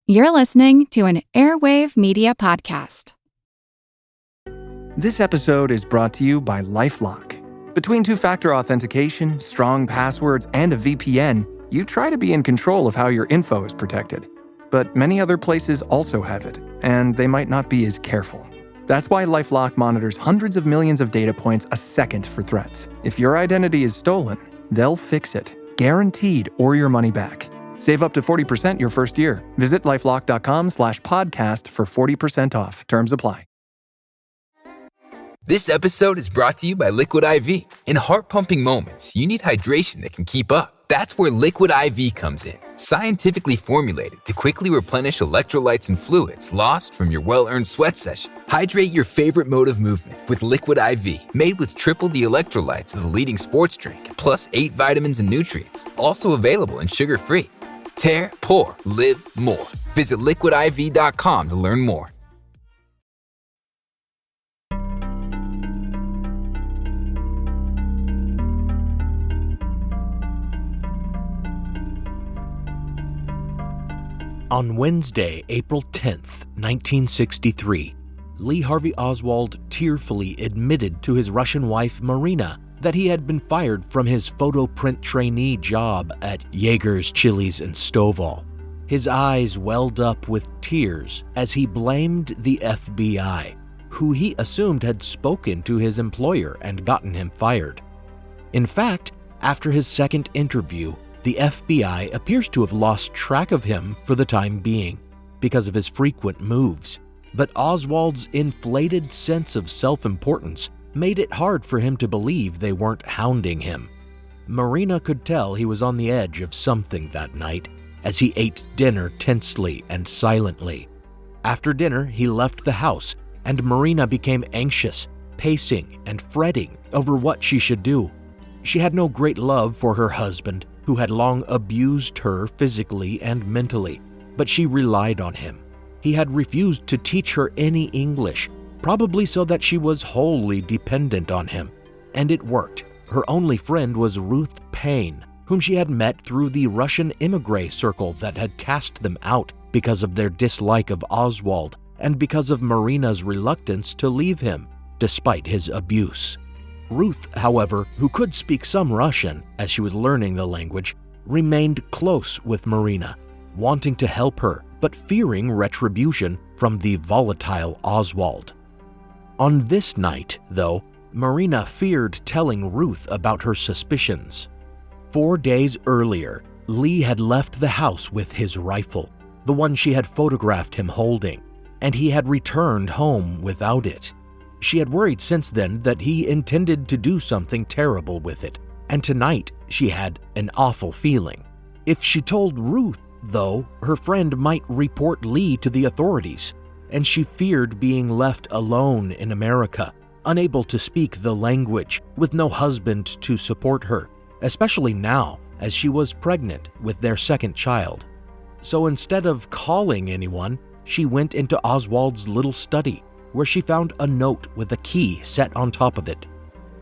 You're listening to an Airwave Media Podcast. This episode is brought to you by LifeLock. Between two-factor authentication, strong passwords, and a VPN, you try to be in control of how your info is protected. But many other places also have it, and they might not be as careful. That's why LifeLock monitors hundreds of millions of data points a second for threats. If your identity is stolen, they'll fix it, guaranteed, or your money back. Save up to 40% your first year. Visit lifelock.com/podcast for 40% off. Terms apply. This episode is brought to you by Liquid IV. In heart-pumping moments, you need hydration that can keep up. That's where Liquid IV comes in. Scientifically formulated to quickly replenish electrolytes and fluids lost from your well-earned sweat session. Hydrate your favorite mode of movement with Liquid IV, made with triple the electrolytes of the leading sports drink, plus 8 vitamins and nutrients, also available and sugar-free. Tear, pour, live more. Visit liquidiv.com to learn more. On Wednesday, April 10th, 1963, Lee Harvey Oswald tearfully admitted to his Russian wife Marina that he had been fired from his photo print trainee job at Jaeger's Chili's in Stovall. His eyes welled up with tears as he blamed the FBI, who he assumed had spoken to his employer and gotten him fired. In fact, after his second interview, the FBI appears to have lost track of him for the time being because of his frequent moves. But Oswald's inflated sense of self-importance made it hard for him to believe they weren't hounding him. Marina could tell he was on the edge of something that night as he ate dinner tensely and silently. After dinner, he left the house, and Marina became anxious, pacing and fretting over what she should do. She had no great love for her husband, who had long abused her physically and mentally, but she relied on him. He had refused to teach her any English, probably so that she was wholly dependent on him. And it worked. Her only friend was Ruth Payne, whom she had met through the Russian immigrant circle that had cast them out because of their dislike of Oswald and because of Marina's reluctance to leave him, despite his abuse. Ruth, however, who could speak some Russian as she was learning the language, remained close with Marina, wanting to help her, but fearing retribution from the volatile Oswald. On this night, though, Marina feared telling Ruth about her suspicions. 4 days earlier, Lee had left the house with his rifle, the one she had photographed him holding, and he had returned home without it. She had worried since then that he intended to do something terrible with it, and tonight she had an awful feeling. If she told Ruth, though, her friend might report Lee to the authorities, and she feared being left alone in America, unable to speak the language, with no husband to support her, especially now as she was pregnant with their second child. So instead of calling anyone, she went into Oswald's little study, where she found a note with a key set on top of it.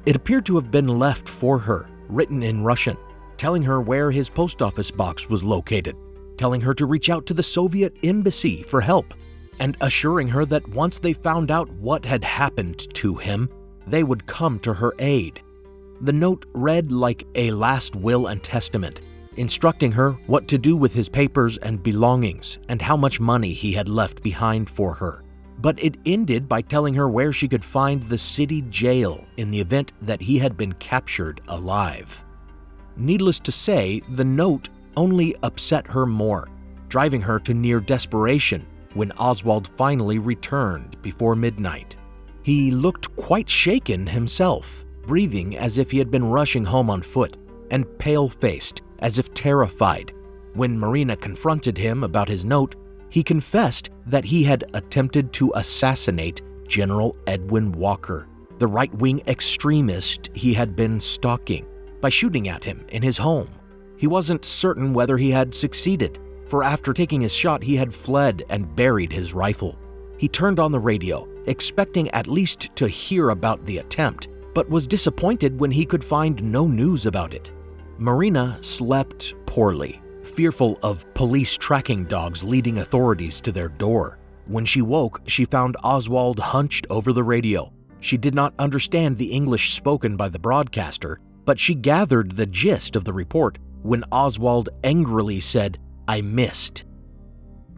It appeared to have been left for her, written in Russian, telling her where his post office box was located, telling her to reach out to the Soviet embassy for help, and assuring her that once they found out what had happened to him, they would come to her aid. The note read like a last will and testament, instructing her what to do with his papers and belongings and how much money he had left behind for her. But it ended by telling her where she could find the city jail in the event that he had been captured alive. Needless to say, the note only upset her more, driving her to near desperation when Oswald finally returned before midnight. He looked quite shaken himself, breathing as if he had been rushing home on foot, and pale-faced, as if terrified. When Marina confronted him about his note, he confessed that he had attempted to assassinate General Edwin Walker, the right-wing extremist he had been stalking, by shooting at him in his home. He wasn't certain whether he had succeeded, for after taking his shot, he had fled and buried his rifle. He turned on the radio, expecting at least to hear about the attempt, but was disappointed when he could find no news about it. Marina slept poorly, fearful of police tracking dogs leading authorities to their door. When she woke, she found Oswald hunched over the radio. She did not understand the English spoken by the broadcaster, but she gathered the gist of the report when Oswald angrily said, "I missed."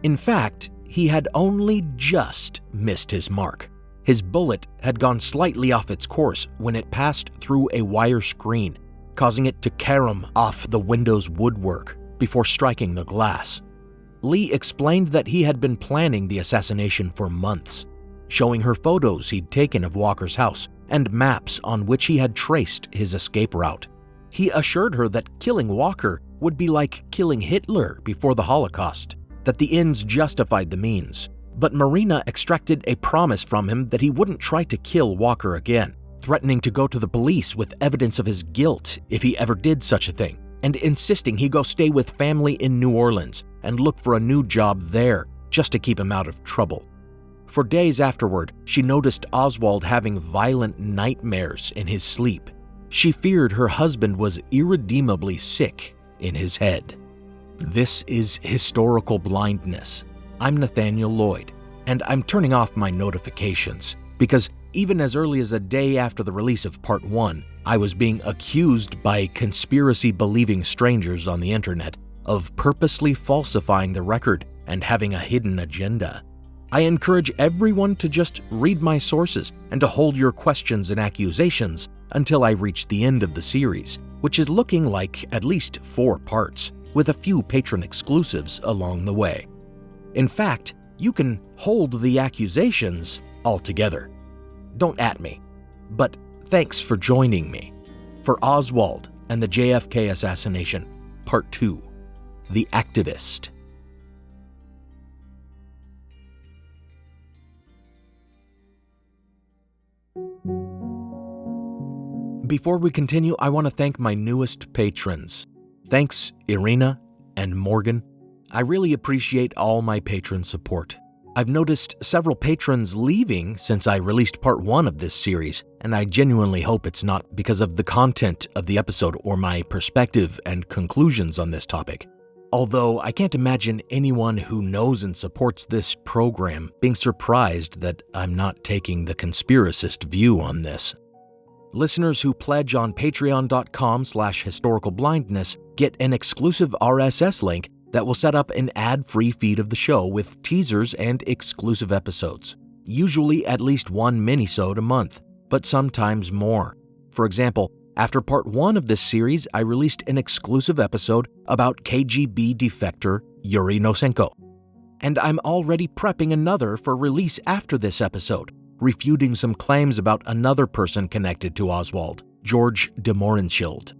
In fact, he had only just missed his mark. His bullet had gone slightly off its course when it passed through a wire screen, causing it to carom off the window's woodwork before striking the glass. Lee explained that he had been planning the assassination for months, showing her photos he'd taken of Walker's house and maps on which he had traced his escape route. He assured her that killing Walker would be like killing Hitler before the Holocaust, that the ends justified the means. But Marina extracted a promise from him that he wouldn't try to kill Walker again, threatening to go to the police with evidence of his guilt if he ever did such a thing, and insisting he go stay with family in New Orleans and look for a new job there just to keep him out of trouble. For days afterward, she noticed Oswald having violent nightmares in his sleep. She feared her husband was irredeemably sick in his head. This is Historical Blindness. I'm Nathaniel Lloyd, and I'm turning off my notifications because even as early as a day after the release of Part 1, I was being accused by conspiracy-believing strangers on the internet of purposely falsifying the record and having a hidden agenda. I encourage everyone to just read my sources and to hold your questions and accusations until I reach the end of the series, which is looking like at least 4 parts, with a few patron exclusives along the way. In fact, you can hold the accusations altogether. Don't at me, but thanks for joining me for Oswald and the JFK Assassination, Part 2, The Activist. Before we continue, I want to thank my newest patrons. Thanks, Irina and Morgan. I really appreciate all my patron support. I've noticed several patrons leaving since I released Part 1 of this series, and I genuinely hope it's not because of the content of the episode or my perspective and conclusions on this topic. Although I can't imagine anyone who knows and supports this program being surprised that I'm not taking the conspiracist view on this. Listeners who pledge on patreon.com/historicalblindness get an exclusive RSS link that will set up an ad-free feed of the show with teasers and exclusive episodes. Usually at least one minisode a month, but sometimes more. For example, after Part 1 of this series, I released an exclusive episode about KGB defector Yuri Nosenko. And I'm already prepping another for release after this episode, refuting some claims about another person connected to Oswald, George de Mohrenschildt.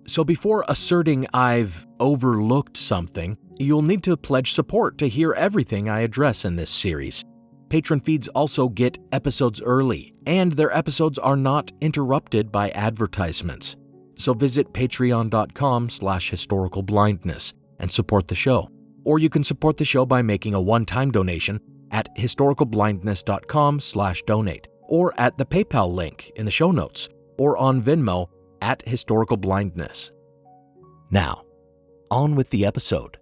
So before asserting I've overlooked something, you'll need to pledge support to hear everything I address in this series. Patron feeds also get episodes early, and their episodes are not interrupted by advertisements. So visit patreon.com/historicalblindness and support the show. Or you can support the show by making a one-time donation at historicalblindness.com/donate, or at the PayPal link in the show notes, or on Venmo at historicalblindness. Now, on with the episode.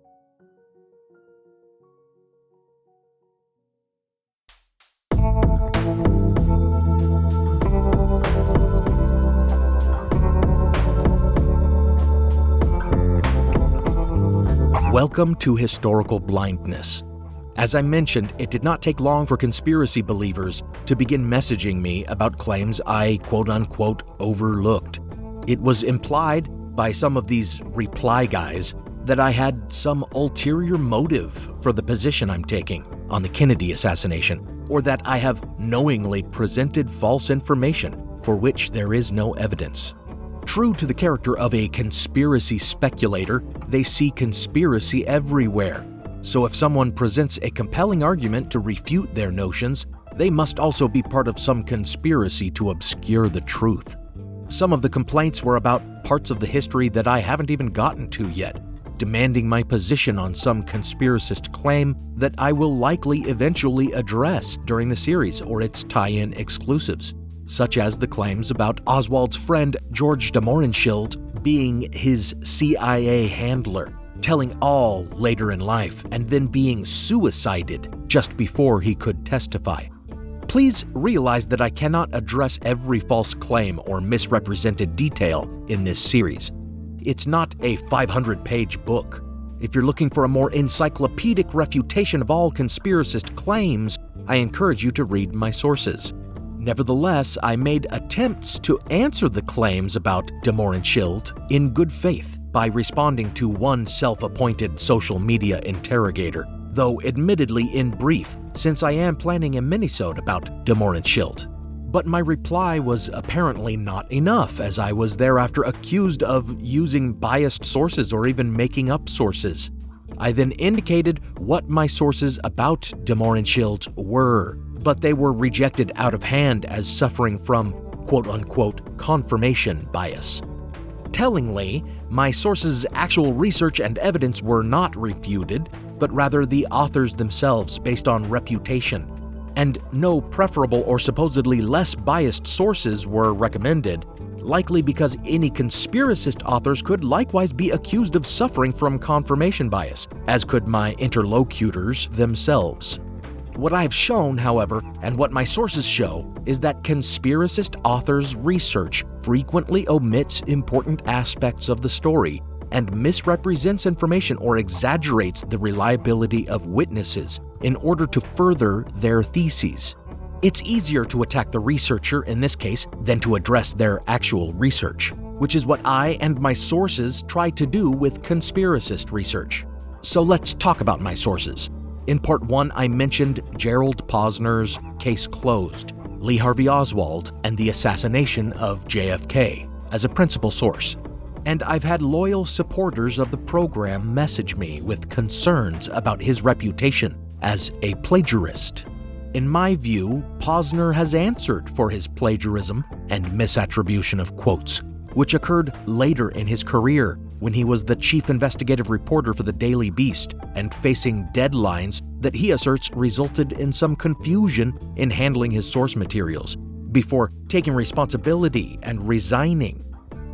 Welcome to Historical Blindness. As I mentioned, it did not take long for conspiracy believers to begin messaging me about claims I quote-unquote overlooked. It was implied by some of these reply guys that I had some ulterior motive for the position I'm taking on the Kennedy assassination, or that I have knowingly presented false information for which there is no evidence. True to the character of a conspiracy speculator, they see conspiracy everywhere. So if someone presents a compelling argument to refute their notions, they must also be part of some conspiracy to obscure the truth. Some of the complaints were about parts of the history that I haven't even gotten to yet, demanding my position on some conspiracist claim that I will likely eventually address during the series or its tie-in exclusives, such as the claims about Oswald's friend George de Mohrenschildt being his CIA handler, telling all later in life and then being suicided just before he could testify. Please realize that I cannot address every false claim or misrepresented detail in this series. It's not a 500-page book. If you're looking for a more encyclopedic refutation of all conspiracist claims, I encourage you to read my sources. Nevertheless, I made attempts to answer the claims about de Mohrenschildt in good faith by responding to one self-appointed social media interrogator, though admittedly in brief, since I am planning a minisode about de Mohrenschildt. But my reply was apparently not enough, as I was thereafter accused of using biased sources or even making up sources. I then indicated what my sources about de Mohrenschildt were, but they were rejected out of hand as suffering from quote-unquote confirmation bias. Tellingly, my sources' actual research and evidence were not refuted, but rather the authors themselves based on reputation. And no preferable or supposedly less biased sources were recommended, likely because any conspiracist authors could likewise be accused of suffering from confirmation bias, as could my interlocutors themselves. What I have shown, however, and what my sources show, is that conspiracist authors' research frequently omits important aspects of the story and misrepresents information or exaggerates the reliability of witnesses in order to further their theses. It's easier to attack the researcher in this case than to address their actual research, which is what I and my sources try to do with conspiracist research. So let's talk about my sources. In Part 1, I mentioned Gerald Posner's Case Closed, Lee Harvey Oswald, and the assassination of JFK as a principal source. And I've had loyal supporters of the program message me with concerns about his reputation as a plagiarist. In my view, Posner has answered for his plagiarism and misattribution of quotes, which occurred later in his career when he was the chief investigative reporter for the Daily Beast and facing deadlines that he asserts resulted in some confusion in handling his source materials, before taking responsibility and resigning.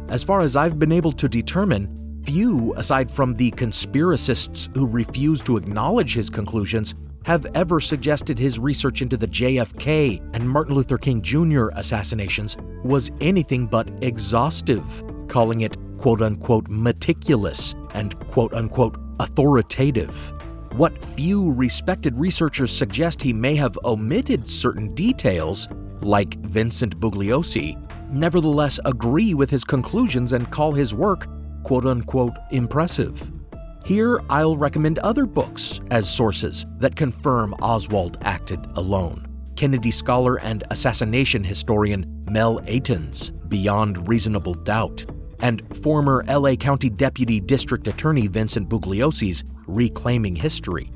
As far as I've been able to determine, few, aside from the conspiracists who refuse to acknowledge his conclusions, have ever suggested his research into the JFK and Martin Luther King Jr. assassinations was anything but exhaustive, calling it quote-unquote meticulous and quote-unquote authoritative. What few respected researchers suggest he may have omitted certain details, like Vincent Bugliosi, nevertheless agree with his conclusions and call his work quote-unquote impressive. Here, I'll recommend other books as sources that confirm Oswald acted alone. Kennedy scholar and assassination historian Mel Aiton's Beyond Reasonable Doubt, and former LA County Deputy District Attorney Vincent Bugliosi's Reclaiming History.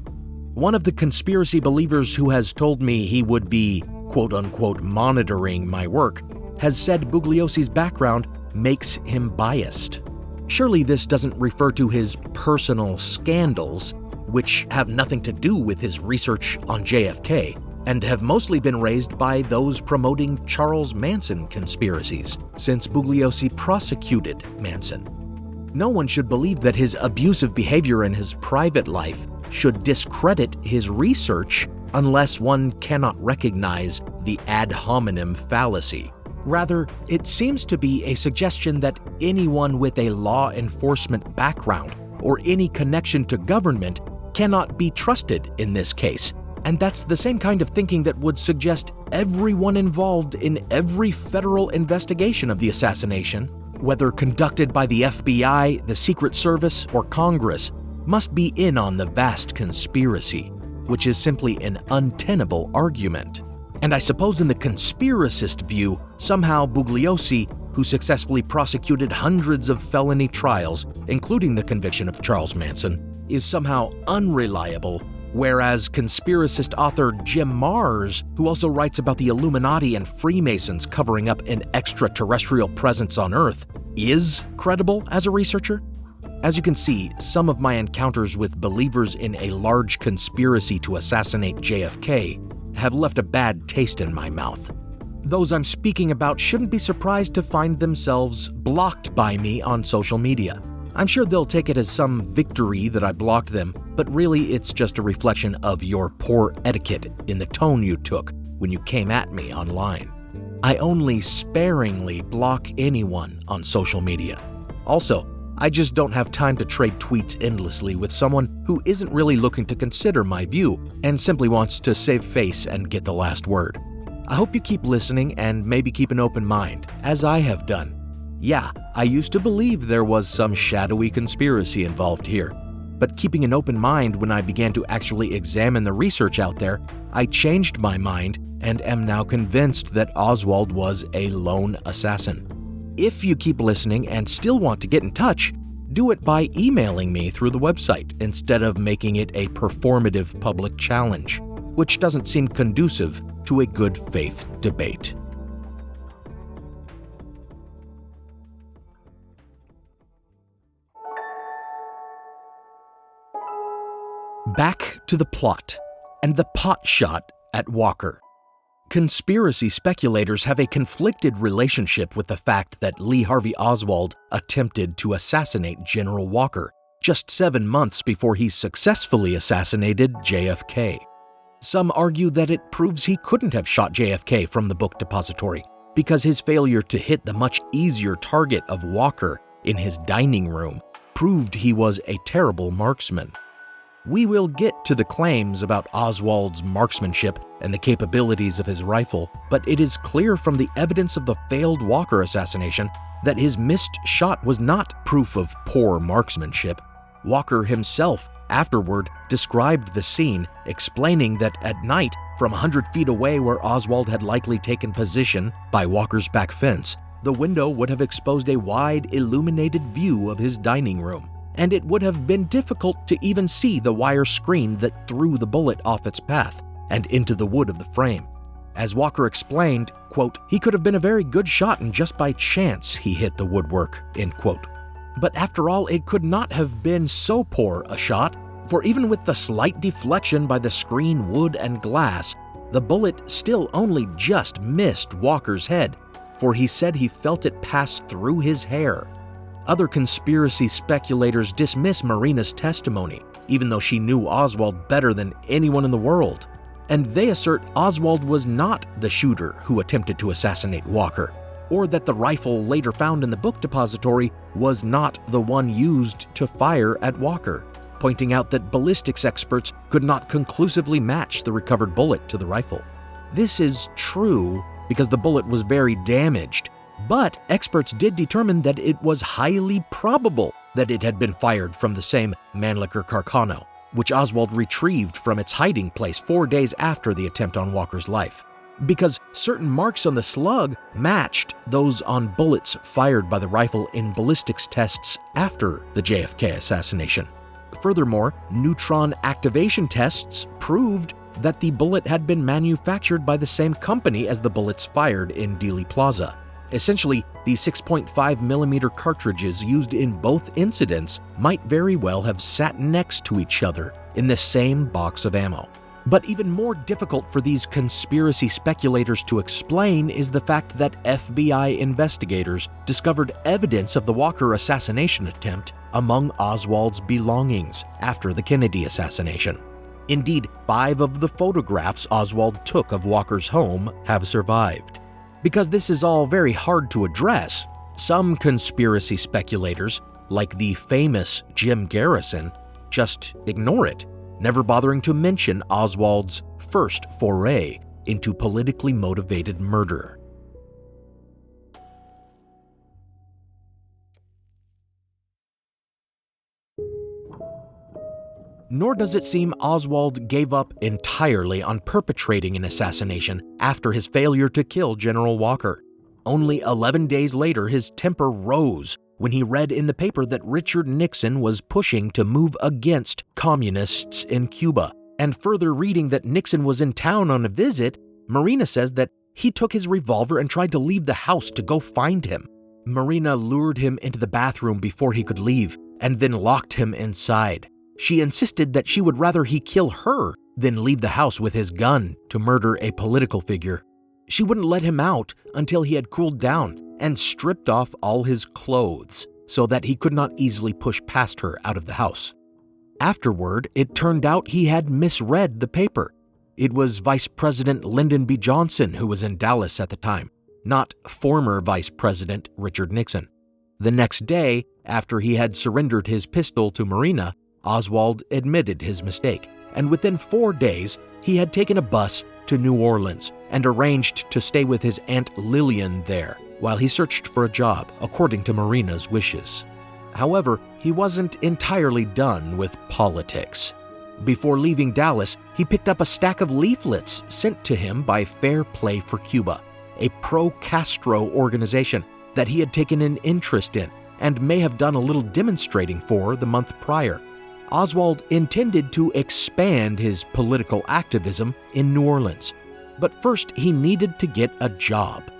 One of the conspiracy believers who has told me he would be quote-unquote monitoring my work has said Bugliosi's background makes him biased. Surely this doesn't refer to his personal scandals, which have nothing to do with his research on JFK, and have mostly been raised by those promoting Charles Manson conspiracies, since Bugliosi prosecuted Manson. No one should believe that his abusive behavior in his private life should discredit his research unless one cannot recognize the ad hominem fallacy. Rather, it seems to be a suggestion that anyone with a law enforcement background or any connection to government cannot be trusted in this case. And that's the same kind of thinking that would suggest everyone involved in every federal investigation of the assassination, whether conducted by the FBI, the Secret Service, or Congress, must be in on the vast conspiracy, which is simply an untenable argument. And I suppose in the conspiracist view, somehow Bugliosi, who successfully prosecuted hundreds of felony trials, including the conviction of Charles Manson, is somehow unreliable, whereas conspiracist author Jim Marrs, who also writes about the Illuminati and Freemasons covering up an extraterrestrial presence on Earth, is credible as a researcher. As you can see, some of my encounters with believers in a large conspiracy to assassinate JFK have left a bad taste in my mouth. Those I'm speaking about shouldn't be surprised to find themselves blocked by me on social media. I'm sure they'll take it as some victory that I blocked them, but really it's just a reflection of your poor etiquette in the tone you took when you came at me online. I only sparingly block anyone on social media. Also, I just don't have time to trade tweets endlessly with someone who isn't really looking to consider my view and simply wants to save face and get the last word. I hope you keep listening and maybe keep an open mind, as I have done. Yeah, I used to believe there was some shadowy conspiracy involved here, but keeping an open mind when I began to actually examine the research out there, I changed my mind and am now convinced that Oswald was a lone assassin. If you keep listening and still want to get in touch, do it by emailing me through the website instead of making it a performative public challenge, which doesn't seem conducive to a good faith debate. Back to the plot and the pot shot at Walker. Conspiracy speculators have a conflicted relationship with the fact that Lee Harvey Oswald attempted to assassinate General Walker just 7 months before he successfully assassinated JFK. Some argue that it proves he couldn't have shot JFK from the book depository because his failure to hit the much easier target of Walker in his dining room proved he was a terrible marksman. We will get to the claims about Oswald's marksmanship and the capabilities of his rifle, but it is clear from the evidence of the failed Walker assassination that his missed shot was not proof of poor marksmanship. Walker himself afterward described the scene, explaining that at night, from 100 feet away where Oswald had likely taken position by Walker's back fence, the window would have exposed a wide, illuminated view of his dining room, and it would have been difficult to even see the wire screen that threw the bullet off its path and into the wood of the frame. As Walker explained, quote, "He could have been a very good shot and just by chance he hit the woodwork," end quote. But after all, it could not have been so poor a shot, for even with the slight deflection by the screen, wood, and glass, the bullet still only just missed Walker's head, for he said he felt it pass through his hair. Other conspiracy speculators dismiss Marina's testimony, even though she knew Oswald better than anyone in the world. And they assert Oswald was not the shooter who attempted to assassinate Walker, or that the rifle later found in the book depository was not the one used to fire at Walker, pointing out that ballistics experts could not conclusively match the recovered bullet to the rifle. This is true because the bullet was very damaged, but experts did determine that it was highly probable that it had been fired from the same Mannlicher Carcano, which Oswald retrieved from its hiding place 4 days after the attempt on Walker's life, because certain marks on the slug matched those on bullets fired by the rifle in ballistics tests after the JFK assassination. Furthermore, neutron activation tests proved that the bullet had been manufactured by the same company as the bullets fired in Dealey Plaza. Essentially, the 6.5mm cartridges used in both incidents might very well have sat next to each other in the same box of ammo. But even more difficult for these conspiracy speculators to explain is the fact that FBI investigators discovered evidence of the Walker assassination attempt among Oswald's belongings after the Kennedy assassination. Indeed, 5 of the photographs Oswald took of Walker's home have survived. Because this is all very hard to address, some conspiracy speculators, like the famous Jim Garrison, just ignore it, never bothering to mention Oswald's first foray into politically motivated murder. Nor does it seem Oswald gave up entirely on perpetrating an assassination after his failure to kill General Walker. Only 11 days later, his temper rose when he read in the paper that Richard Nixon was pushing to move against communists in Cuba. And further reading that Nixon was in town on a visit, Marina says that he took his revolver and tried to leave the house to go find him. Marina lured him into the bathroom before he could leave and then locked him inside. She insisted that she would rather he kill her than leave the house with his gun to murder a political figure. She wouldn't let him out until he had cooled down and stripped off all his clothes, so that he could not easily push past her out of the house. Afterward, it turned out he had misread the paper. It was Vice President Lyndon B. Johnson who was in Dallas at the time, not former Vice President Richard Nixon. The next day, after he had surrendered his pistol to Marina, Oswald admitted his mistake, and within 4 days, he had taken a bus to New Orleans and arranged to stay with his Aunt Lillian there while he searched for a job, according to Marina's wishes. However, he wasn't entirely done with politics. Before leaving Dallas, he picked up a stack of leaflets sent to him by Fair Play for Cuba, a pro-Castro organization that he had taken an interest in and may have done a little demonstrating for the month prior. Oswald intended to expand his political activism in New Orleans, but first he needed to get a job.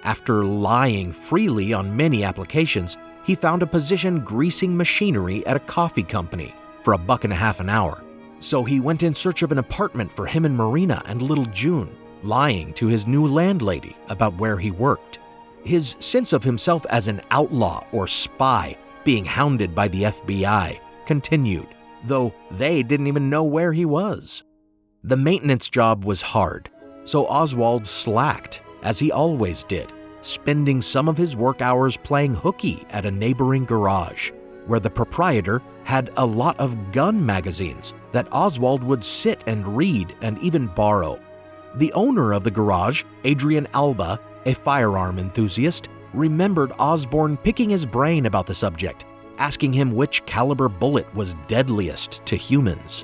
After lying freely on many applications, he found a position greasing machinery at a coffee company for $1.50 an hour. So he went in search of an apartment for him and Marina and little June, lying to his new landlady about where he worked. His sense of himself as an outlaw or spy being hounded by the FBI continued, though they didn't even know where he was. The maintenance job was hard, so Oswald slacked, as he always did, spending some of his work hours playing hooky at a neighboring garage, where the proprietor had a lot of gun magazines that Oswald would sit and read and even borrow. The owner of the garage, Adrian Alba, a firearm enthusiast, remembered Osborne picking his brain about the subject, asking him which caliber bullet was deadliest to humans.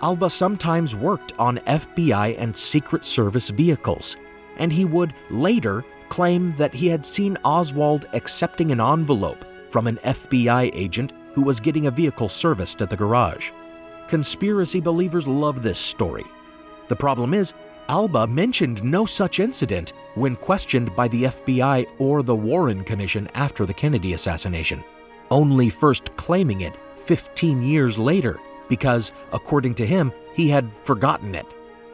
Alba sometimes worked on FBI and Secret Service vehicles, and he would later claim that he had seen Oswald accepting an envelope from an FBI agent who was getting a vehicle serviced at the garage. Conspiracy believers love this story. The problem is, Alba mentioned no such incident when questioned by the FBI or the Warren Commission after the Kennedy assassination, only first claiming it 15 years later because, according to him, he had forgotten it.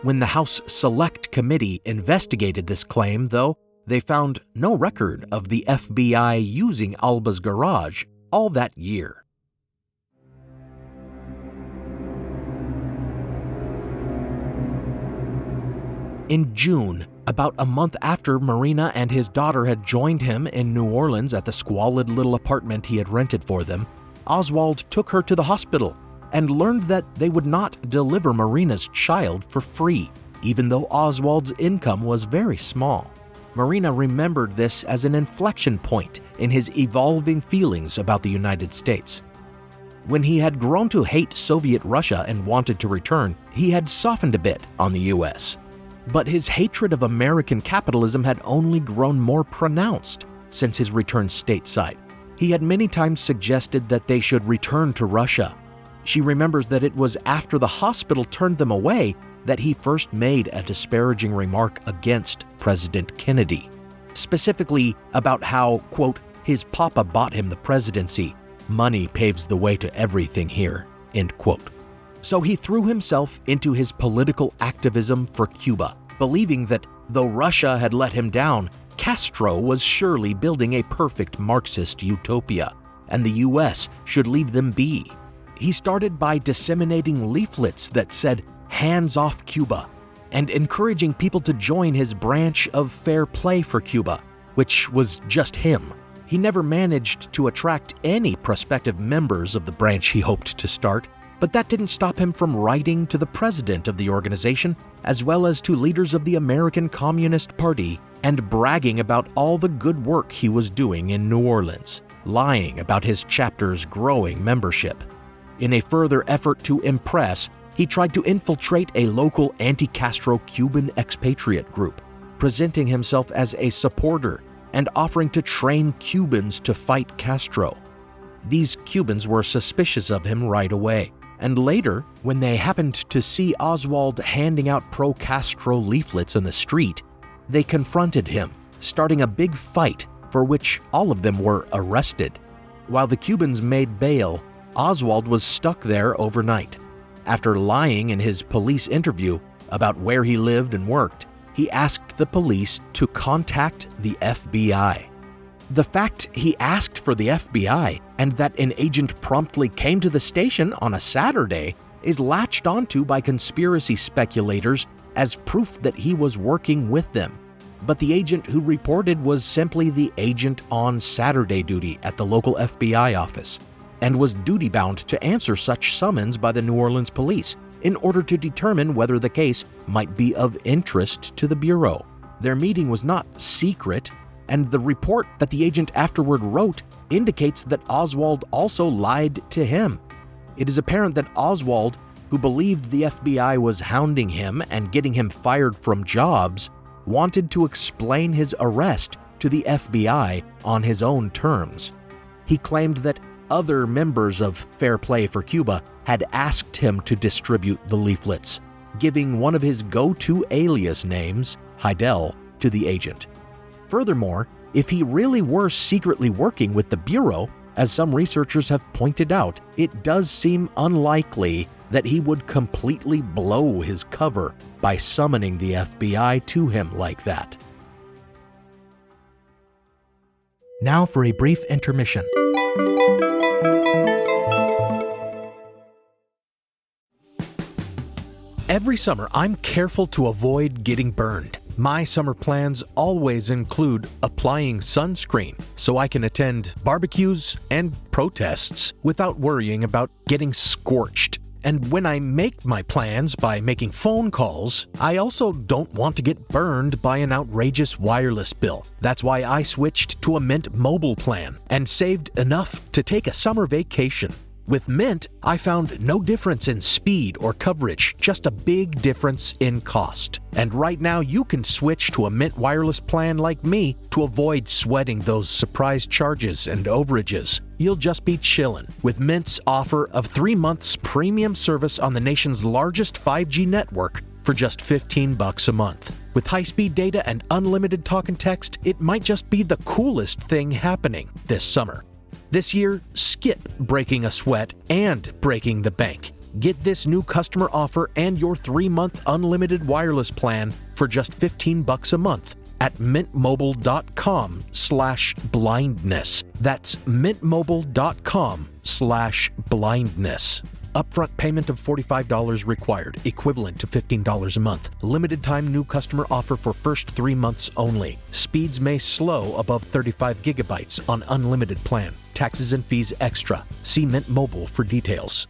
When the House Select Committee investigated this claim, though, they found no record of the FBI using Alba's garage all that year. In June, about a month after Marina and his daughter had joined him in New Orleans at the squalid little apartment he had rented for them, Oswald took her to the hospital and learned that they would not deliver Marina's child for free, even though Oswald's income was very small. Marina remembered this as an inflection point in his evolving feelings about the United States. When he had grown to hate Soviet Russia and wanted to return, he had softened a bit on the U.S., but his hatred of American capitalism had only grown more pronounced since his return stateside. He had many times suggested that they should return to Russia. She remembers that it was after the hospital turned them away that he first made a disparaging remark against President Kennedy, specifically about how, quote, his papa bought him the presidency. Money paves the way to everything here, end quote. So he threw himself into his political activism for Cuba, believing that though Russia had let him down, Castro was surely building a perfect Marxist utopia, and the U.S. should leave them be. He started by disseminating leaflets that said, "Hands off Cuba," and encouraging people to join his branch of Fair Play for Cuba, which was just him. He never managed to attract any prospective members of the branch he hoped to start, but that didn't stop him from writing to the president of the organization, as well as to leaders of the American Communist Party, and bragging about all the good work he was doing in New Orleans, lying about his chapter's growing membership. In a further effort to impress, he tried to infiltrate a local anti-Castro Cuban expatriate group, presenting himself as a supporter and offering to train Cubans to fight Castro. These Cubans were suspicious of him right away, and later, when they happened to see Oswald handing out pro-Castro leaflets in the street, they confronted him, starting a big fight for which all of them were arrested. While the Cubans made bail, Oswald was stuck there overnight. After lying in his police interview about where he lived and worked, he asked the police to contact the FBI. The fact he asked for the FBI and that an agent promptly came to the station on a Saturday is latched onto by conspiracy speculators as proof that he was working with them. But the agent who reported was simply the agent on Saturday duty at the local FBI office and was duty-bound to answer such summons by the New Orleans police in order to determine whether the case might be of interest to the Bureau. Their meeting was not secret, and the report that the agent afterward wrote indicates that Oswald also lied to him. It is apparent that Oswald, who believed the FBI was hounding him and getting him fired from jobs, wanted to explain his arrest to the FBI on his own terms. He claimed that other members of Fair Play for Cuba had asked him to distribute the leaflets, giving one of his go-to alias names, Heidel, to the agent. Furthermore, if he really were secretly working with the Bureau, as some researchers have pointed out, it does seem unlikely that he would completely blow his cover by summoning the FBI to him like that. Now for a brief intermission. Every summer, I'm careful to avoid getting burned. My summer plans always include applying sunscreen so I can attend barbecues and protests without worrying about getting scorched. And when I make my plans by making phone calls, I also don't want to get burned by an outrageous wireless bill. That's why I switched to a Mint Mobile plan and saved enough to take a summer vacation. With Mint, I found no difference in speed or coverage, just a big difference in cost. And right now you can switch to a Mint wireless plan like me to avoid sweating those surprise charges and overages. You'll just be chillin' with Mint's offer of 3 months premium service on the nation's largest 5G network for just $15 a month. With high-speed data and unlimited talk and text, it might just be the coolest thing happening this summer. This year, skip breaking a sweat and breaking the bank. Get this new customer offer and your 3-month unlimited wireless plan for just $15 a month at mintmobile.com/blindness. That's mintmobile.com/blindness. Upfront payment of $45 required, equivalent to $15 a month. Limited time new customer offer for first 3 months only. Speeds may slow above 35 gigabytes on unlimited plan. Taxes and fees extra. See Mint Mobile for details.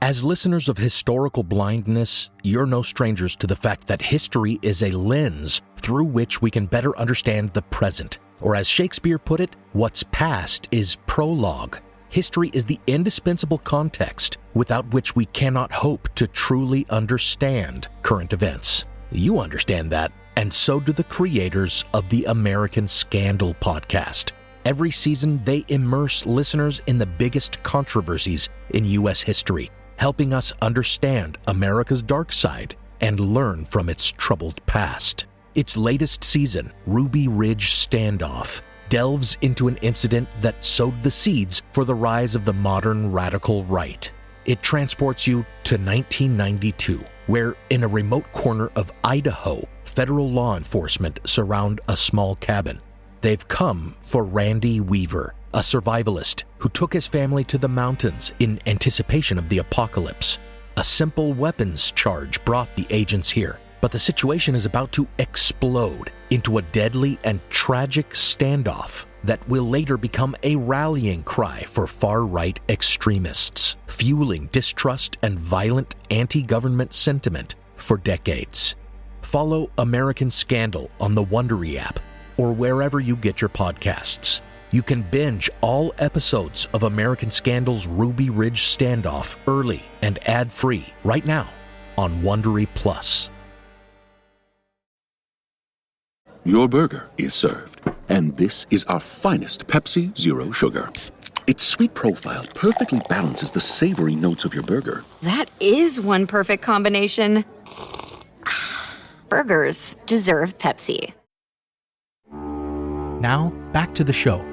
As listeners of Historical Blindness, you're no strangers to the fact that history is a lens through which we can better understand the present. Or as Shakespeare put it, what's past is prologue. History is the indispensable context without which we cannot hope to truly understand current events. You understand that, and so do the creators of the American Scandal podcast. Every season, they immerse listeners in the biggest controversies in U.S. history, helping us understand America's dark side and learn from its troubled past. Its latest season, Ruby Ridge Standoff, delves into an incident that sowed the seeds for the rise of the modern radical right. It transports you to 1992, where in a remote corner of Idaho, federal law enforcement surround a small cabin. They've come for Randy Weaver, a survivalist who took his family to the mountains in anticipation of the apocalypse. A simple weapons charge brought the agents here, but the situation is about to explode into a deadly and tragic standoff that will later become a rallying cry for far-right extremists, fueling distrust and violent anti-government sentiment for decades. Follow American Scandal on the Wondery app or wherever you get your podcasts. You can binge all episodes of American Scandal's Ruby Ridge Standoff early and ad-free right now on Wondery Plus. Your burger is served, and this is our finest Pepsi Zero Sugar. Its sweet profile perfectly balances the savory notes of your burger. That is one perfect combination. Burgers deserve Pepsi. Now, back to the show.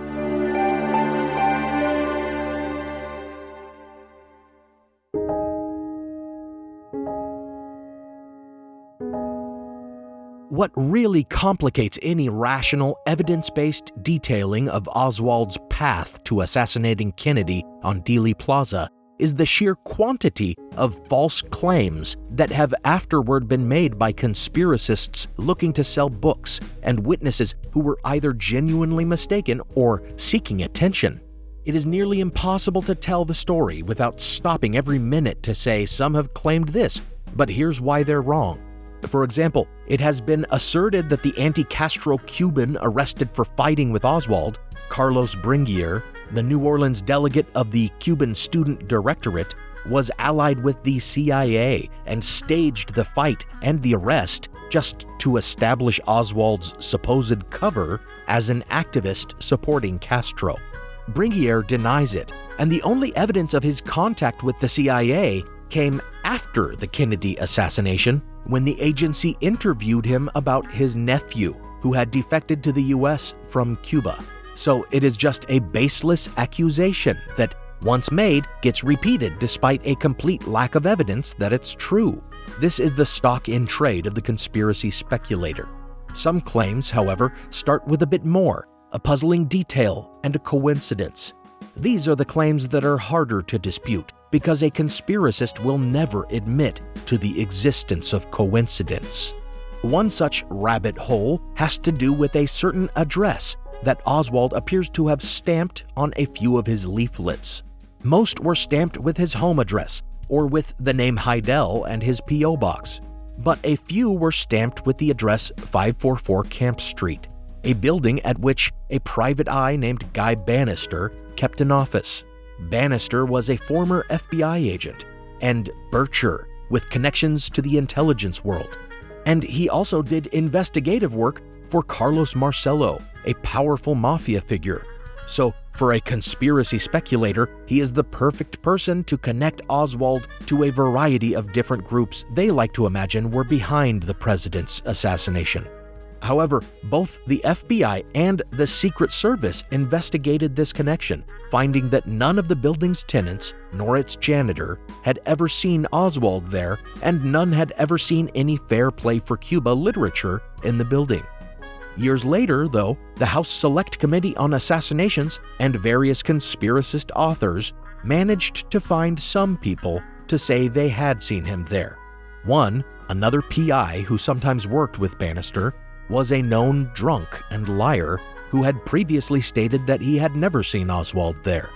what really complicates any rational, evidence-based detailing of Oswald's path to assassinating Kennedy on Dealey Plaza is the sheer quantity of false claims that have afterward been made by conspiracists looking to sell books and witnesses who were either genuinely mistaken or seeking attention. It is nearly impossible to tell the story without stopping every minute to say some have claimed this, but here's why they're wrong. For example, it has been asserted that the anti-Castro Cuban arrested for fighting with Oswald, Carlos Bringuier, the New Orleans delegate of the Cuban Student Directorate, was allied with the CIA and staged the fight and the arrest just to establish Oswald's supposed cover as an activist supporting Castro. Bringuier denies it, and the only evidence of his contact with the CIA came after the Kennedy assassination, when the agency interviewed him about his nephew, who had defected to the US from Cuba. So it is just a baseless accusation that, once made, gets repeated despite a complete lack of evidence that it's true. This is the stock in trade of the conspiracy speculator. Some claims, however, start with a bit more, a puzzling detail, and a coincidence. These are the claims that are harder to dispute, because a conspiracist will never admit to the existence of coincidence. One such rabbit hole has to do with a certain address that Oswald appears to have stamped on a few of his leaflets. Most were stamped with his home address, or with the name Heidel and his P.O. box, but a few were stamped with the address 544 Camp Street, a building at which a private eye named Guy Bannister kept an office. Bannister was a former FBI agent, and Bircher, with connections to the intelligence world. And he also did investigative work for Carlos Marcello, a powerful mafia figure. So, for a conspiracy speculator, he is the perfect person to connect Oswald to a variety of different groups they like to imagine were behind the president's assassination. However, both the FBI and the Secret Service investigated this connection, finding that none of the building's tenants, nor its janitor, had ever seen Oswald there, and none had ever seen any Fair Play for Cuba literature in the building. Years later, though, the House Select Committee on Assassinations and various conspiracist authors managed to find some people to say they had seen him there. One, another PI who sometimes worked with Bannister, was a known drunk and liar who had previously stated that he had never seen Oswald there.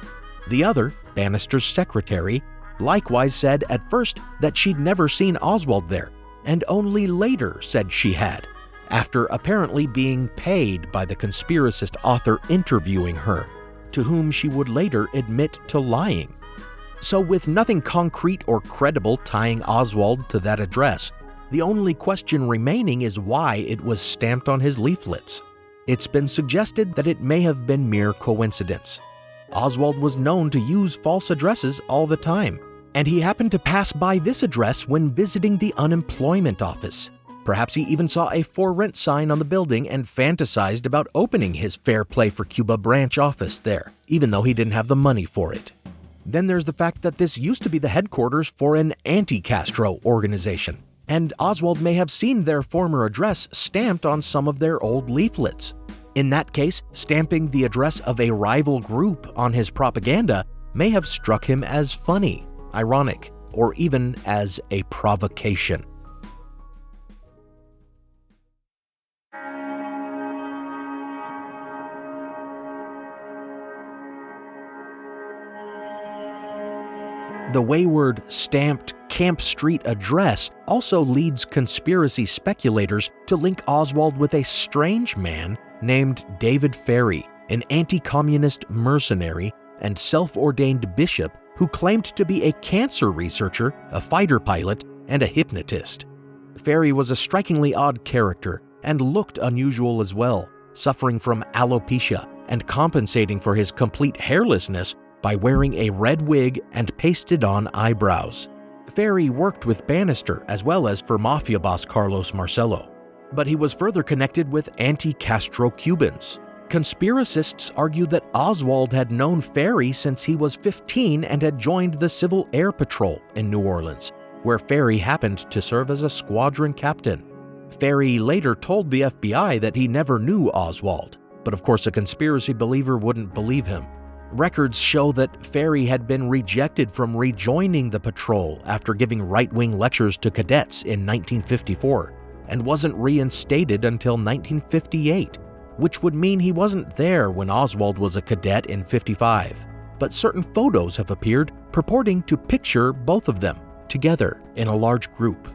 The other, Bannister's secretary, likewise said at first that she'd never seen Oswald there, and only later said she had, after apparently being paid by the conspiracist author interviewing her, to whom she would later admit to lying. So with nothing concrete or credible tying Oswald to that address, the only question remaining is why it was stamped on his leaflets. It's been suggested that it may have been mere coincidence. Oswald was known to use false addresses all the time, and he happened to pass by this address when visiting the unemployment office. Perhaps he even saw a for rent sign on the building and fantasized about opening his Fair Play for Cuba branch office there, even though he didn't have the money for it. Then there's the fact that this used to be the headquarters for an anti-Castro organization, and Oswald may have seen their former address stamped on some of their old leaflets. In that case, stamping the address of a rival group on his propaganda may have struck him as funny, ironic, or even as a provocation. The wayward, stamped Camp Street address also leads conspiracy speculators to link Oswald with a strange man named David Ferry, an anti-communist mercenary and self-ordained bishop who claimed to be a cancer researcher, a fighter pilot, and a hypnotist. Ferry was a strikingly odd character and looked unusual as well, suffering from alopecia and compensating for his complete hairlessness by wearing a red wig and pasted-on eyebrows. Ferry worked with Bannister as well as for mafia boss Carlos Marcello, but he was further connected with anti-Castro Cubans. Conspiracists argue that Oswald had known Ferry since he was 15 and had joined the Civil Air Patrol in New Orleans, where Ferry happened to serve as a squadron captain. Ferry later told the FBI that he never knew Oswald, but of course a conspiracy believer wouldn't believe him. Records show that Ferry had been rejected from rejoining the patrol after giving right-wing lectures to cadets in 1954, and wasn't reinstated until 1958, which would mean he wasn't there when Oswald was a cadet in 55. But certain photos have appeared purporting to picture both of them together in a large group.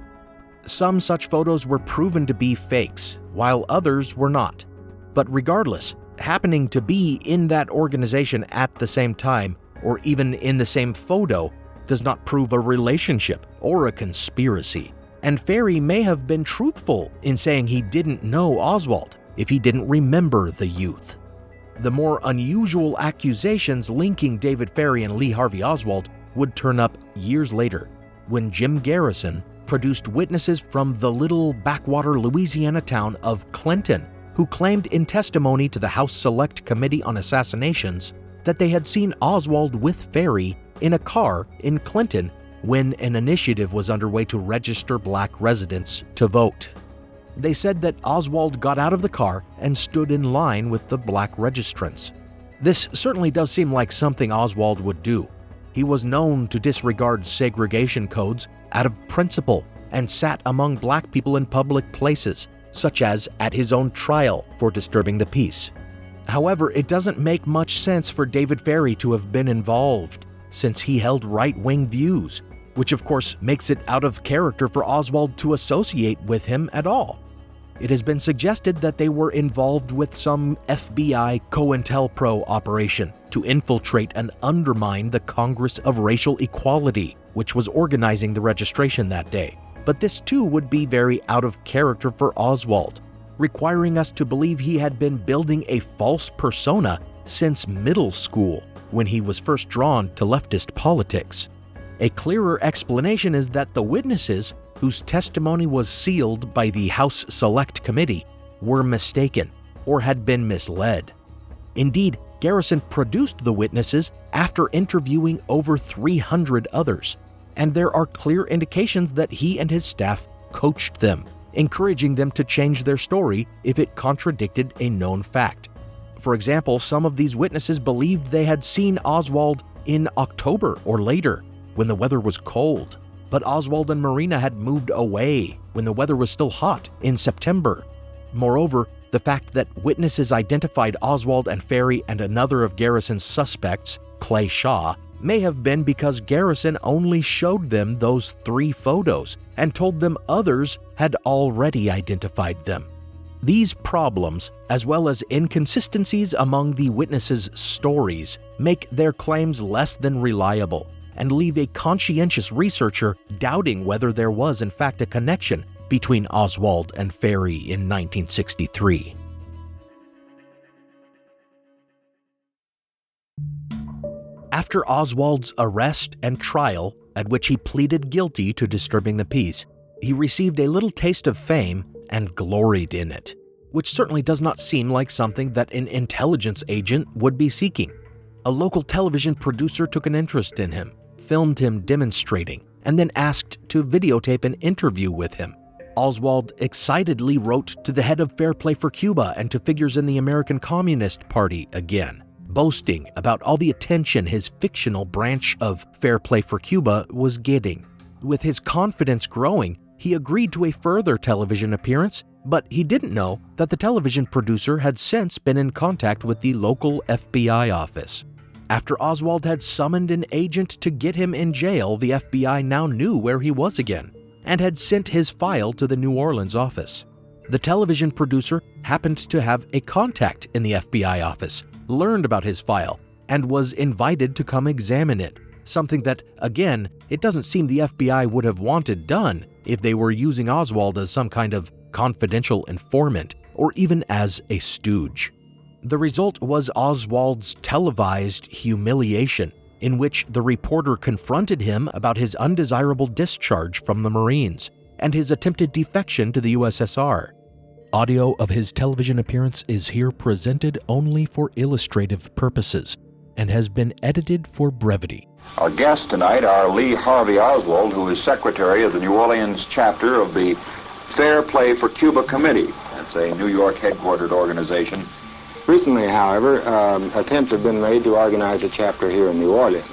Some such photos were proven to be fakes, while others were not. But regardless, happening to be in that organization at the same time, or even in the same photo, does not prove a relationship or a conspiracy. And Ferry may have been truthful in saying he didn't know Oswald if he didn't remember the youth. The more unusual accusations linking David Ferry and Lee Harvey Oswald would turn up years later, when Jim Garrison produced witnesses from the little backwater Louisiana town of Clinton, who claimed in testimony to the House Select Committee on Assassinations that they had seen Oswald with Ferry in a car in Clinton when an initiative was underway to register black residents to vote. They said that Oswald got out of the car and stood in line with the black registrants. This certainly does seem like something Oswald would do. He was known to disregard segregation codes out of principle and sat among black people in public places, such as at his own trial for disturbing the peace. However, it doesn't make much sense for David Ferry to have been involved, since he held right-wing views, which of course makes it out of character for Oswald to associate with him at all. It has been suggested that they were involved with some FBI COINTELPRO operation to infiltrate and undermine the Congress of Racial Equality, which was organizing the registration that day. But this too would be very out of character for Oswald, requiring us to believe he had been building a false persona since middle school, when he was first drawn to leftist politics. A clearer explanation is that the witnesses, whose testimony was sealed by the House Select Committee, were mistaken or had been misled. Indeed, Garrison produced the witnesses after interviewing over 300 others, and there are clear indications that he and his staff coached them, encouraging them to change their story if it contradicted a known fact. For example, some of these witnesses believed they had seen Oswald in October or later, when the weather was cold, but Oswald and Marina had moved away when the weather was still hot in September. Moreover, the fact that witnesses identified Oswald and Ferry and another of Garrison's suspects, Clay Shaw, may have been because Garrison only showed them those 3 photos and told them others had already identified them. These problems, as well as inconsistencies among the witnesses' stories, make their claims less than reliable and leave a conscientious researcher doubting whether there was in fact a connection between Oswald and Ferry in 1963. After Oswald's arrest and trial, at which he pleaded guilty to disturbing the peace, he received a little taste of fame and gloried in it, which certainly does not seem like something that an intelligence agent would be seeking. A local television producer took an interest in him, filmed him demonstrating, and then asked to videotape an interview with him. Oswald excitedly wrote to the head of Fair Play for Cuba and to figures in the American Communist Party again, boasting about all the attention his fictional branch of Fair Play for Cuba was getting. With his confidence growing, he agreed to a further television appearance, but he didn't know that the television producer had since been in contact with the local FBI office. After Oswald had summoned an agent to get him in jail, the FBI now knew where he was again and had sent his file to the New Orleans office. The television producer happened to have a contact in the FBI office, learned about his file, and was invited to come examine it, something that, again, it doesn't seem the FBI would have wanted done if they were using Oswald as some kind of confidential informant or even as a stooge. The result was Oswald's televised humiliation, in which the reporter confronted him about his undesirable discharge from the Marines and his attempted defection to the USSR. Audio of his television appearance is here presented only for illustrative purposes and has been edited for brevity. Our guests tonight are Lee Harvey Oswald, who is secretary of the New Orleans chapter of the Fair Play for Cuba Committee. That's a New York headquartered organization. Recently, however, attempts have been made to organize a chapter here in New Orleans.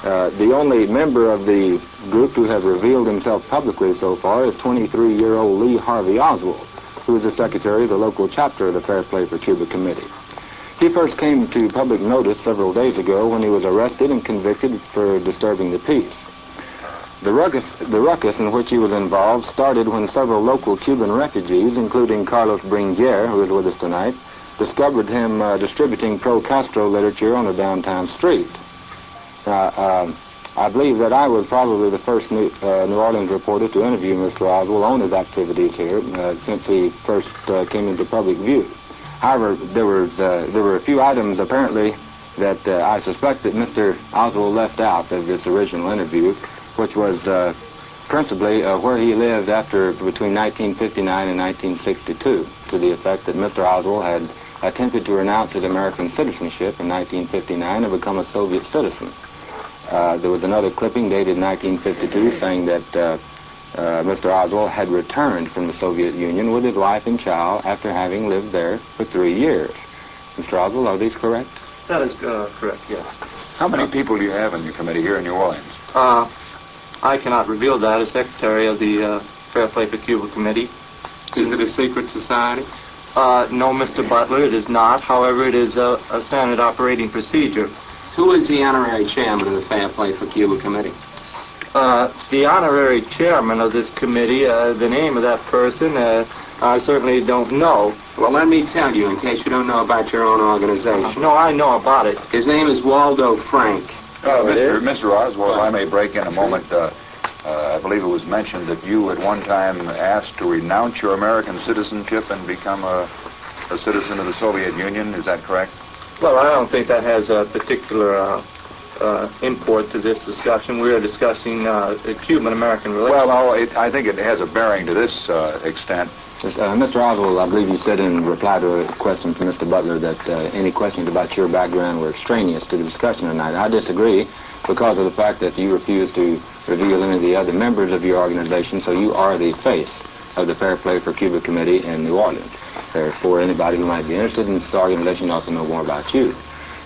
The only member of the group to have revealed himself publicly so far is 23-year-old Lee Harvey Oswald, who is the secretary of the local chapter of the Fair Play for Cuba Committee. He first came to public notice several days ago when he was arrested and convicted for disturbing the peace. The ruckus in which he was involved started when several local Cuban refugees, including Carlos Bringuier, who is with us tonight, discovered him distributing pro-Castro literature on a downtown street. I believe that I was probably the first New Orleans reporter to interview Mr. Oswald on his activities here since he first came into public view. However, there were a few items apparently that I suspect that Mr. Oswald left out of this original interview, which was principally where he lived between 1959 and 1962, to the effect that Mr. Oswald had attempted to renounce his American citizenship in 1959 and become a Soviet citizen. There was another clipping dated 1952 saying that Mr. Oswald had returned from the Soviet Union with his wife and child after having lived there for 3 years. Mr. Oswald, are these correct? That is correct, yes. How many people do you have in your committee here in New Orleans? I cannot reveal that as secretary of the Fair Play for Cuba Committee. Is it a secret society? No, Mr. Butler, it is not. However, it is a standard operating procedure. Who is the honorary chairman of the Fair Play for Cuba Committee? The honorary chairman of this committee, the name of that person, I certainly don't know. Well, let me tell you, in case you don't know about your own organization. No, I know about it. His name is Waldo Frank. Mr. Oswald, I may break in a moment. I believe it was mentioned that you at one time asked to renounce your American citizenship and become a citizen of the Soviet Union. Is that correct? Well, I don't think that has a particular import to this discussion. We are discussing Cuban-American relations. Well, I think it has a bearing to this extent. Mr. Oswald, I believe you said in reply to a question from Mr. Butler that any questions about your background were extraneous to the discussion tonight. I disagree because of the fact that you refuse to reveal any of the other members of your organization, so you are the face of the Fair Play for Cuba Committee in New Orleans. Therefore, anybody who might be interested in this organization ought to know more about you.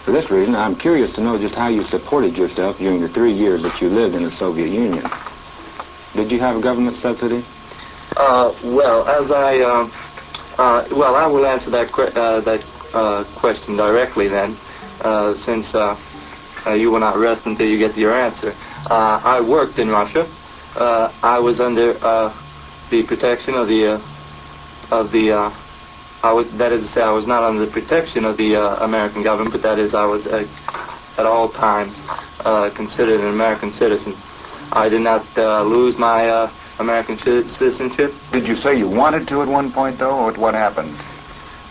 For this reason, I'm curious to know just how you supported yourself during the 3 years that you lived in the Soviet Union. Did you have a government subsidy? I will answer that question directly then, since you will not rest until you get your answer. I worked in Russia. I was under the protection of the that is to say, I was not under the protection of the American government, but that is, I was at all times considered an American citizen. I did not lose my American citizenship. Did you say you wanted to at one point, though, or what happened?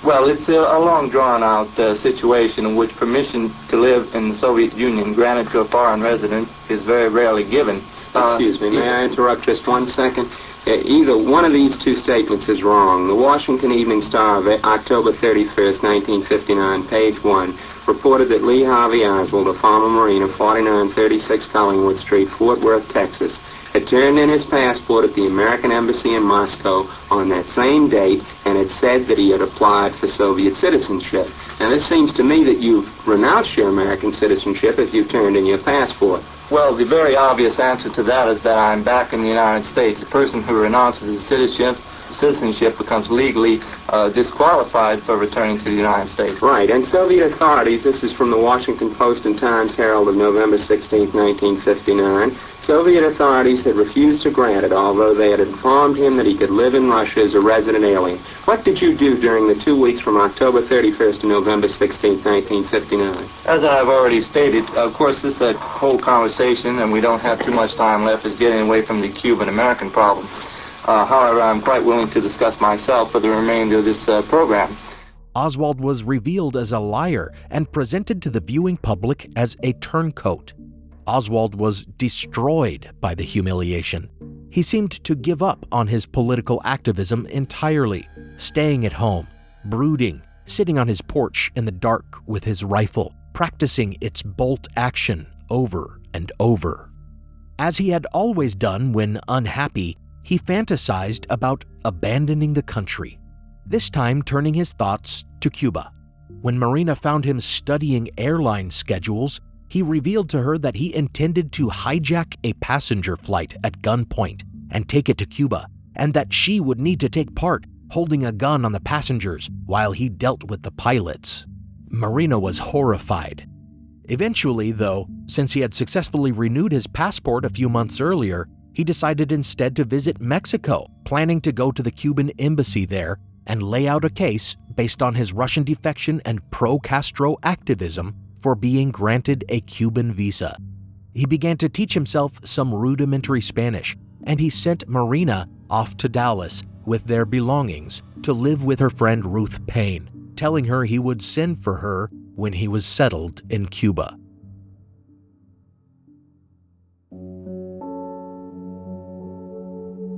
Well, it's a long, drawn-out situation in which permission to live in the Soviet Union granted to a foreign resident is very rarely given. Excuse me, may I interrupt just 1 second? Either one of these two statements is wrong. The Washington Evening Star of October 31st, 1959, page 1, reported that Lee Harvey Oswald, a former Marine of 4936 Collingwood Street, Fort Worth, Texas, had turned in his passport at the American Embassy in Moscow on that same date and had said that he had applied for Soviet citizenship. Now, this seems to me that you've renounced your American citizenship if you've turned in your passport. Well, the very obvious answer to that is that I'm back in the United States. A person who renounces his citizenship becomes legally disqualified for returning to the United States. Right, and Soviet authorities, this is from the Washington Post and Times-Herald of November 16, 1959, Soviet authorities had refused to grant it, although they had informed him that he could live in Russia as a resident alien. What did you do during the 2 weeks from October 31st to November 16, 1959? As I've already stated, of course, this whole conversation, and we don't have too much time left, is getting away from the Cuban-American problem. However, I'm quite willing to discuss myself for the remainder of this program. Oswald was revealed as a liar and presented to the viewing public as a turncoat. Oswald was destroyed by the humiliation. He seemed to give up on his political activism entirely, staying at home, brooding, sitting on his porch in the dark with his rifle, practicing its bolt action over and over. As he had always done when unhappy, he fantasized about abandoning the country, this time turning his thoughts to Cuba. When Marina found him studying airline schedules, he revealed to her that he intended to hijack a passenger flight at gunpoint and take it to Cuba, and that she would need to take part, holding a gun on the passengers while he dealt with the pilots. Marina was horrified. Eventually, though, since he had successfully renewed his passport a few months earlier, he decided instead to visit Mexico, planning to go to the Cuban embassy there and lay out a case based on his Russian defection and pro-Castro activism for being granted a Cuban visa. He began to teach himself some rudimentary Spanish, and he sent Marina off to Dallas with their belongings to live with her friend Ruth Payne, telling her he would send for her when he was settled in Cuba.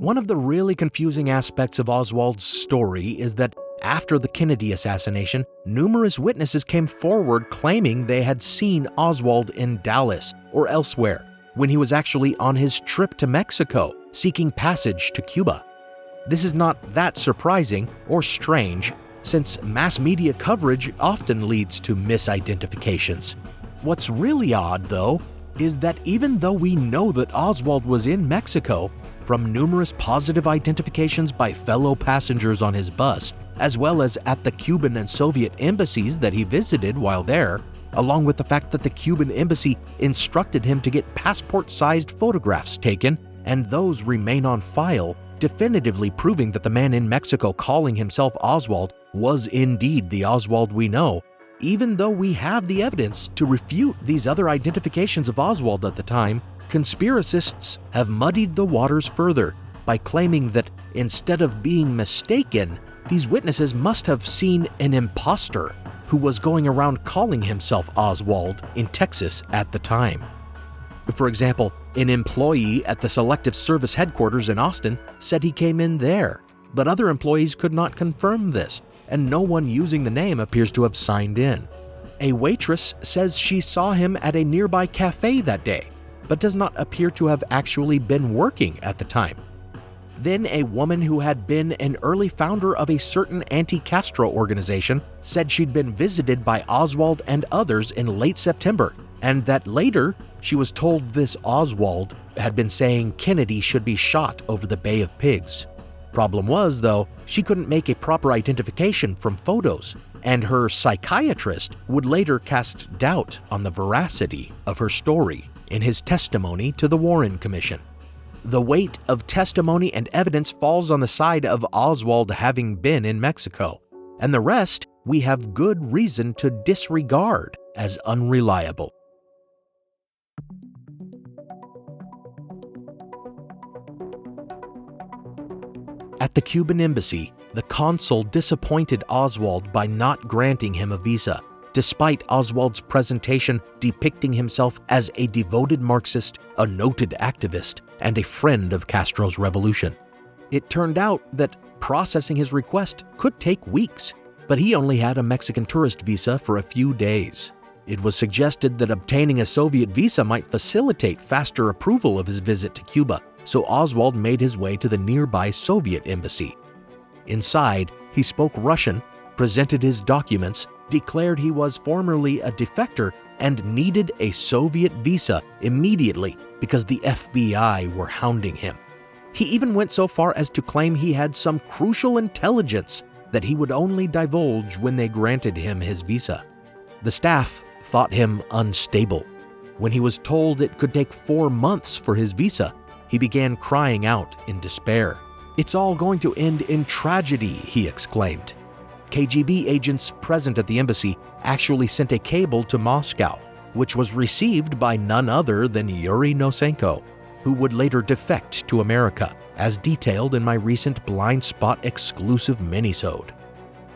One of the really confusing aspects of Oswald's story is that after the Kennedy assassination, numerous witnesses came forward claiming they had seen Oswald in Dallas or elsewhere when he was actually on his trip to Mexico, seeking passage to Cuba. This is not that surprising or strange, since mass media coverage often leads to misidentifications. What's really odd, though, is that even though we know that Oswald was in Mexico, from numerous positive identifications by fellow passengers on his bus, as well as at the Cuban and Soviet embassies that he visited while there, along with the fact that the Cuban embassy instructed him to get passport-sized photographs taken, and those remain on file, definitively proving that the man in Mexico calling himself Oswald was indeed the Oswald we know, even though we have the evidence to refute these other identifications of Oswald at the time, conspiracists have muddied the waters further by claiming that instead of being mistaken, these witnesses must have seen an imposter who was going around calling himself Oswald in Texas at the time. For example, an employee at the Selective Service headquarters in Austin said he came in there, but other employees could not confirm this, and no one using the name appears to have signed in. A waitress says she saw him at a nearby cafe that day, but does not appear to have actually been working at the time. Then a woman who had been an early founder of a certain anti-Castro organization said she'd been visited by Oswald and others in late September, and that later she was told this Oswald had been saying Kennedy should be shot over the Bay of Pigs. Problem was, though, she couldn't make a proper identification from photos, and her psychiatrist would later cast doubt on the veracity of her story in his testimony to the Warren Commission. The weight of testimony and evidence falls on the side of Oswald having been in Mexico, and the rest we have good reason to disregard as unreliable. At the Cuban embassy, the consul disappointed Oswald by not granting him a visa, despite Oswald's presentation depicting himself as a devoted Marxist, a noted activist, and a friend of Castro's revolution. It turned out that processing his request could take weeks, but he only had a Mexican tourist visa for a few days. It was suggested that obtaining a Soviet visa might facilitate faster approval of his visit to Cuba, so Oswald made his way to the nearby Soviet embassy. Inside, he spoke Russian, presented his documents, declared he was formerly a defector, and needed a Soviet visa immediately because the FBI were hounding him. He even went so far as to claim he had some crucial intelligence that he would only divulge when they granted him his visa. The staff thought him unstable. When he was told it could take 4 months for his visa, he began crying out in despair. "It's all going to end in tragedy," he exclaimed. KGB agents present at the embassy actually sent a cable to Moscow, which was received by none other than Yuri Nosenko, who would later defect to America, as detailed in my recent Blind Spot exclusive minisode.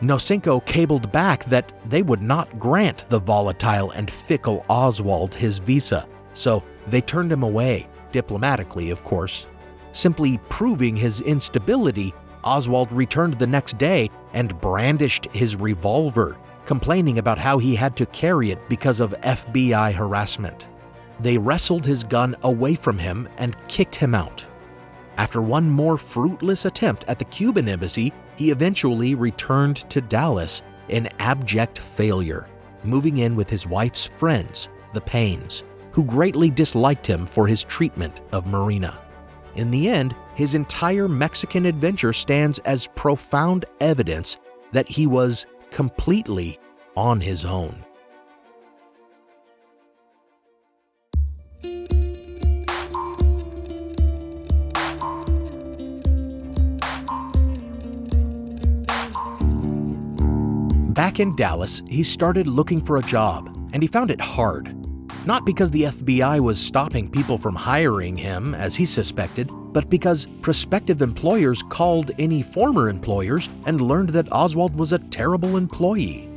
Nosenko cabled back that they would not grant the volatile and fickle Oswald his visa, so they turned him away, diplomatically of course. Simply proving his instability, Oswald returned the next day and brandished his revolver, complaining about how he had to carry it because of FBI harassment. They wrestled his gun away from him and kicked him out. After one more fruitless attempt at the Cuban embassy, he eventually returned to Dallas in abject failure, moving in with his wife's friends, the Paynes, who greatly disliked him for his treatment of Marina. In the end, his entire Mexican adventure stands as profound evidence that he was completely on his own. Back in Dallas, he started looking for a job, and he found it hard. Not because the FBI was stopping people from hiring him, as he suspected, but because prospective employers called any former employers and learned that Oswald was a terrible employee.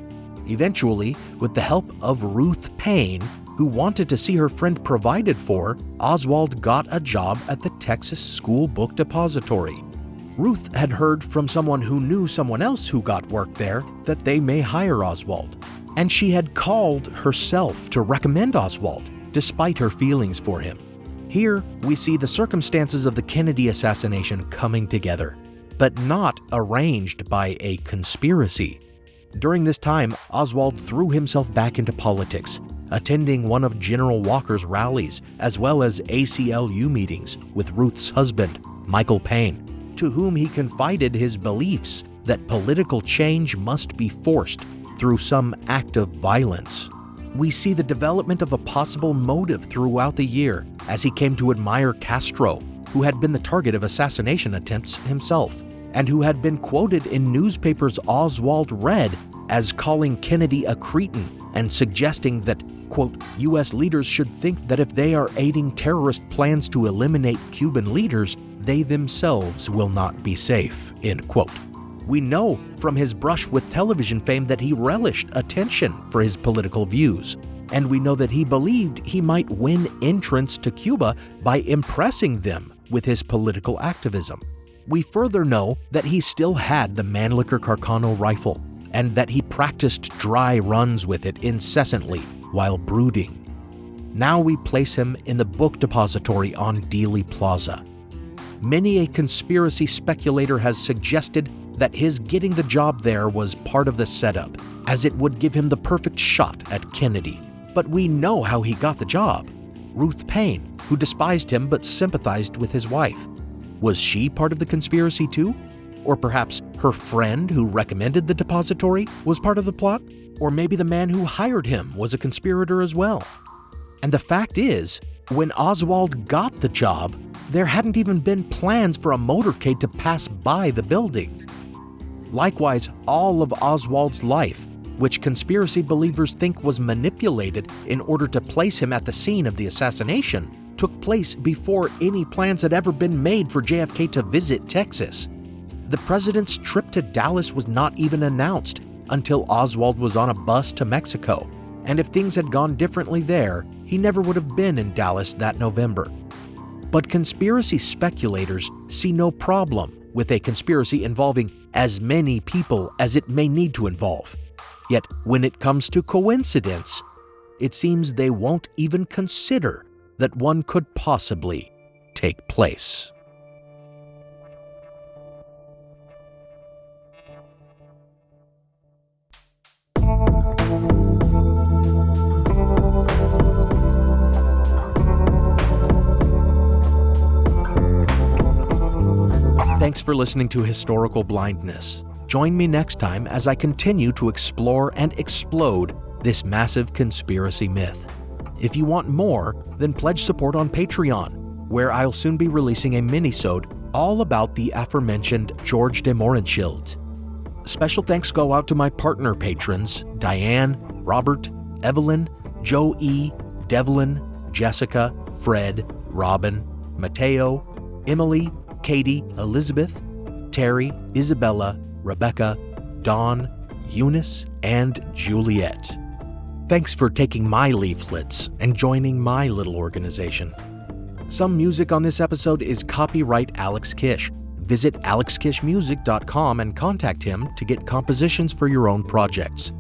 Eventually, with the help of Ruth Payne, who wanted to see her friend provided for, Oswald got a job at the Texas School Book Depository. Ruth had heard from someone who knew someone else who got work there that they may hire Oswald, and she had called herself to recommend Oswald, despite her feelings for him. Here, we see the circumstances of the Kennedy assassination coming together, but not arranged by a conspiracy. During this time, Oswald threw himself back into politics, attending one of General Walker's rallies, as well as ACLU meetings with Ruth's husband, Michael Payne, to whom he confided his beliefs that political change must be forced through some act of violence. We see the development of a possible motive throughout the year as he came to admire Castro, who had been the target of assassination attempts himself, and who had been quoted in newspapers Oswald read as calling Kennedy a cretin and suggesting that, quote, U.S. leaders should think that if they are aiding terrorist plans to eliminate Cuban leaders, they themselves will not be safe, end quote. We know from his brush with television fame that he relished attention for his political views, and we know that he believed he might win entrance to Cuba by impressing them with his political activism. We further know that he still had the Mannlicher Carcano rifle, and that he practiced dry runs with it incessantly while brooding. Now we place him in the book depository on Dealey Plaza. Many a conspiracy speculator has suggested that his getting the job there was part of the setup, as it would give him the perfect shot at Kennedy. But we know how he got the job. Ruth Payne, who despised him but sympathized with his wife. Was she part of the conspiracy too? Or perhaps her friend who recommended the depository was part of the plot? Or maybe the man who hired him was a conspirator as well? And the fact is, when Oswald got the job, there hadn't even been plans for a motorcade to pass by the building. Likewise, all of Oswald's life, which conspiracy believers think was manipulated in order to place him at the scene of the assassination, took place before any plans had ever been made for JFK to visit Texas. The president's trip to Dallas was not even announced until Oswald was on a bus to Mexico, and if things had gone differently there, he never would have been in Dallas that November. But conspiracy speculators see no problem with a conspiracy involving as many people as it may need to involve. Yet when it comes to coincidence, it seems they won't even consider that one could possibly take place. Thanks for listening to Historical Blindness. Join me next time as I continue to explore and explode this massive conspiracy myth. If you want more, then pledge support on Patreon, where I'll soon be releasing a mini-sode all about the aforementioned George de Mohrenschildt. Special thanks go out to my partner patrons, Diane, Robert, Evelyn, Joe E., Devlin, Jessica, Fred, Robin, Mateo, Emily, Katie, Elizabeth, Terry, Isabella, Rebecca, Dawn, Eunice, and Juliet. Thanks for taking my leaflets and joining my little organization. Some music on this episode is copyright Alex Kish. Visit alexkishmusic.com and contact him to get compositions for your own projects.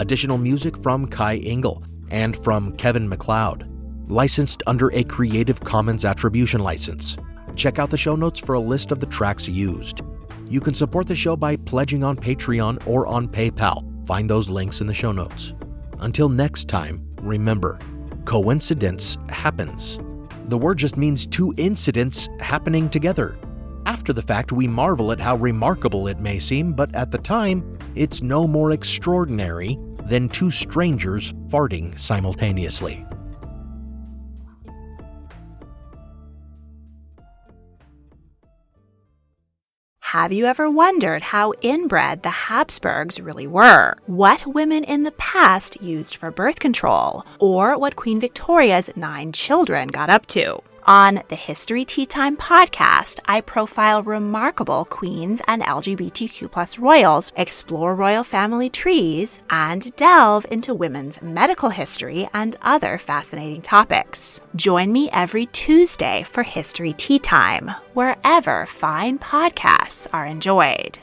Additional music from Kai Engel and from Kevin MacLeod. Licensed under a Creative Commons Attribution license. Check out the show notes for a list of the tracks used. You can support the show by pledging on Patreon or on PayPal. Find those links in the show notes. Until next time, remember, coincidence happens. The word just means two incidents happening together. After the fact, we marvel at how remarkable it may seem, but at the time, it's no more extraordinary than two strangers farting simultaneously. Have you ever wondered how inbred the Habsburgs really were? What women in the past used for birth control? Or what Queen Victoria's 9 children got up to? On the History Tea Time podcast, I profile remarkable queens and LGBTQ+ royals, explore royal family trees, and delve into women's medical history and other fascinating topics. Join me every Tuesday for History Tea Time, wherever fine podcasts are enjoyed.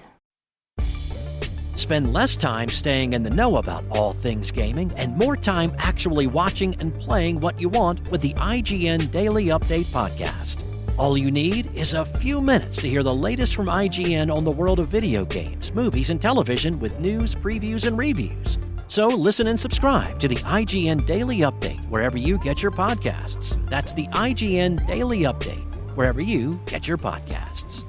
Spend less time staying in the know about all things gaming and more time actually watching and playing what you want with the IGN Daily Update podcast. All you need is a few minutes to hear the latest from IGN on the world of video games, movies, and television with news, previews, and reviews. So listen and subscribe to the IGN Daily Update wherever you get your podcasts. That's the IGN Daily Update, wherever you get your podcasts.